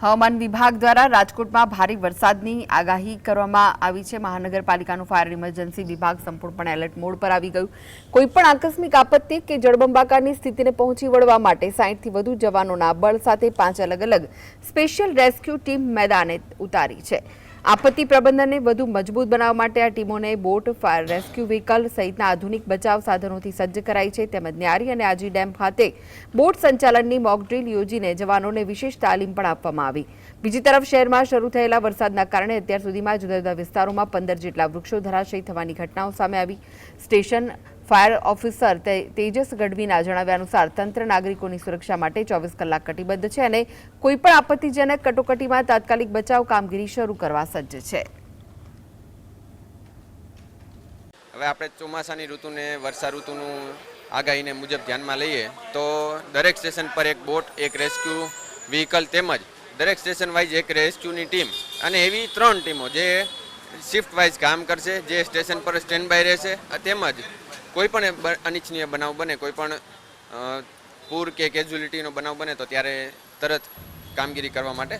હવામાન વિભાગ દ્વારા રાજકોટમાં ભારે વરસાદની આગાહી કરવામાં આવી છે। મહાનગરપાલિકાનું ફાયર ઇમરજન્સી વિભાગ સંપૂર્ણપણે એલર્ટ મોડ પર આવી ગયું। કોઈપણ આકસ્મિક આપત્તિ કે જળબંબાકારની સ્થિતિને પહોંચી વળવા માટે 60થી વધુ જવાનોના બળ સાથે 5 અલગ અલગ સ્પેશિયલ રેસ્ક્યુ ટીમ મેદાને ઉતારી છે। આપત્તિ પ્રબંધનને વધુ મજબૂત બનાવવા માટે આ ટીમોને બોટ, ફાયર રેસ્ક્યુ વ્હીકલ સહિતના આધુનિક બચાવ સાધનોથી સજ્જ કરાઈ છે। તેમજ ન્યારી અને આજી ડેમ ખાતે બોટ સંચાલનની મોક ડ્રીલ યોજીને જવાનોને વિશેષ તાલીમ પણ આપવામાં આવી। બીજી તરફ શહેરમાં શરૂ થયેલા વરસાદના કારણે અત્યાર સુધીમાં જુદા જુદા વિસ્તારોમાં 15 જેટલા વૃક્ષો ધરાશયી થવાની ઘટનાઓ સામે આવી। સ્ટેશન ફાયર ઓફિસર તેજસ ગઢવીના જણાવ્યા અનુસાર તંત્ર નાગરિકોની સુરક્ષા માટે 24 કલાક કટિબદ્ધ છે અને કોઈપણ આપત્તિજનક કટોકટીમાં તાત્કાલિક બચાવ કામગીરી શરૂ કરવા સજ્જ છે। હવે આપણે ચોમાસાની ઋતુને વર્ષા ઋતુનું આગાહીને મુજબ ધ્યાનમાં લઈએ તો દરેક સ્ટેશન પર એક બોટ, એક રેસ્ક્યુ વ્હીકલ તેમજ દરેક સ્ટેશન વાઇઝ એક રેસ્ક્યુની ટીમ અને એવી 3 ટીમો જે શિફ્ટ વાઇઝ કામ કરશે, જે સ્ટેશન પર સ્ટેન્ડ બાય રહેશે તેમજ કોઈ પણ અનિચ્છનીય બનાવ બને, કોઈ પણ પૂર કે કેઝ્યુલિટીનો બનાવ બને તો ત્યારે તરત કામગીરી કરવા માટે